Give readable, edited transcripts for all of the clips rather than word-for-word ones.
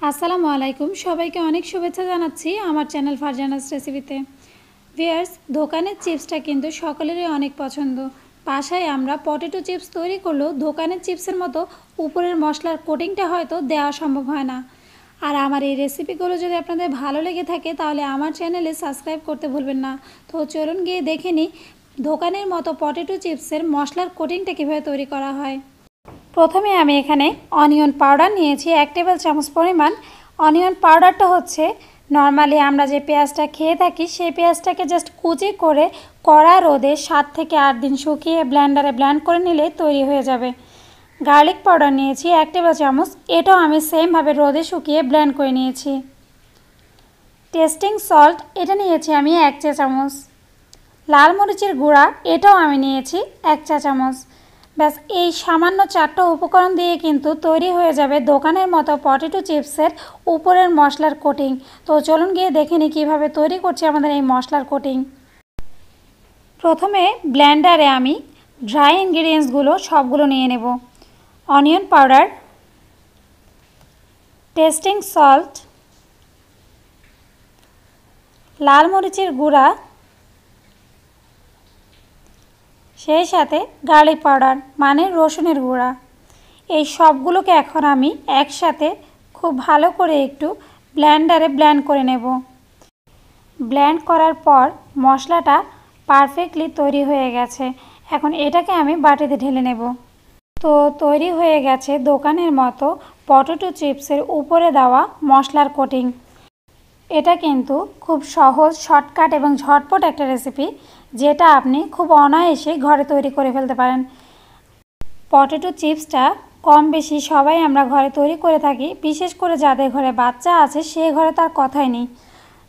আসসালামু আলাইকুম সবাইকে অনেক শুভেচ্ছা জানাচ্ছি আমার চ্যানেল ফারজানাস রেসিপিতে। ভিউয়ার্স, দোকানের চিপসটা কিন্তু সকলেরই অনেক পছন্দ। বাসায় আমরা পটেটো চিপস তৈরি করলেও দোকানের চিপসের মতো উপরের মশলার কোটিংটা হয়তো দেওয়া সম্ভব হয় না। আর আমার এই রেসিপিগুলো যদি আপনাদের ভালো লেগে থাকে তাহলে আমার চ্যানেলে সাবস্ক্রাইব করতে ভুলবেন না। তো চলুন গিয়ে দেখে নিই দোকানের মতো পটেটো চিপসের মশলার কোটিংটা কীভাবে তৈরি করা হয়। প্রথমে আমি এখানে অনিয়ন পাউডার নিয়েছি 1 টেবিল চামচ পরিমাণ। অনিয়ন পাউডারটা হচ্ছে নর্মালি আমরা যে পেঁয়াজটা খেয়ে থাকি সেই পেঁয়াজটাকে জাস্ট কুচি করে কড়া রোদে 7 থেকে 8 দিন শুকিয়ে ব্লেন্ডারে ব্লেন্ড করে নিলে তৈরি হয়ে যাবে। গার্লিক পাউডার নিয়েছি 1 টেবিল চামচ, এটাও আমি সেমভাবে রোদে শুকিয়ে ব্লেন্ড করে নিয়েছি। টেস্টিং সল্ট এটা নিয়েছি আমি 1 চা চামচ। লাল মরিচের গুঁড়া এটাও আমি নিয়েছি 1 চা চামচ। ব্যাস এই সামান্য 4টা উপকরণ দিয়ে কিন্তু তৈরি হয়ে যাবে দোকানের মতো পটেটো চিপসের উপরের মশলার কোটিং। তো চলুন গিয়ে দেখে নিই কীভাবে তৈরি করছি আমাদের এই মশলার কোটিং। প্রথমে ব্লেন্ডারে আমি ড্রাই ইনগ্রিডিয়েন্টসগুলো সবগুলো নিয়ে নেব। অনিয়ন পাউডার, টেস্টিং সল্ট, লাল মরিচের গুঁড়া, সেই সাথে গার্লিক পাউডার মানে রসুনের গুঁড়া, এই সবগুলোকে এখন আমি একসাথে খুব ভালো করে একটু ব্লেন্ডারে ব্লেন্ড করে নেব। ব্লেন্ড করার পর মশলাটা পারফেক্টলি তৈরি হয়ে গেছে। এখন এটাকে আমি বাটিতে ঢেলে নেব। তো তৈরি হয়ে গেছে দোকানের মতো পটেটো চিপসের উপরে দেওয়া মশলার কোটিং। এটা কিন্তু খুব সহজ, শর্টকাট এবং ঝটপট একটা রেসিপি, যেটা আপনি খুব অনায়াসে ঘরে তৈরি করে ফেলতে পারেন। পটেটো চিপসটা কম বেশি সবাই আমরা ঘরে তৈরি করে থাকি, বিশেষ করে যাদের ঘরে বাচ্চা আছে সে ঘরে তার কথাই নেই।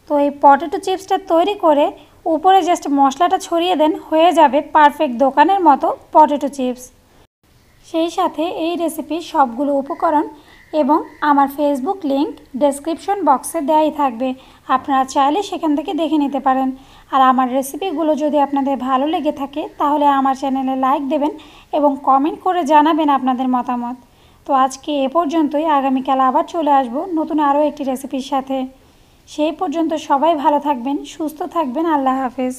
তো এই পটেটো চিপসটা তৈরি করে উপরে জাস্ট মশলাটা ছড়িয়ে দেন, হয়ে যাবে পারফেক্ট দোকানের মতো পটেটো চিপস। সেই সাথে এই রেসিপির সবগুলো উপকরণ এবং আমার ফেসবুক লিংক ডেসক্রিপশন বক্সে দেওয়াই থাকবে, আপনারা চাইলে সেখান থেকে দেখে নিতে পারেন। আর আমার রেসিপিগুলো যদি আপনাদের ভালো লেগে থাকে তাহলে আমার চ্যানেলে লাইক দেবেন এবং কমেন্ট করে জানাবেন আপনাদের মতামত। তো আজকে এ পর্যন্তই, আগামীকাল আবার চলে আসব নতুন আরও একটি রেসিপির সাথে। সেই পর্যন্ত সবাই ভালো থাকবেন, সুস্থ থাকবেন। আল্লাহ হাফেজ।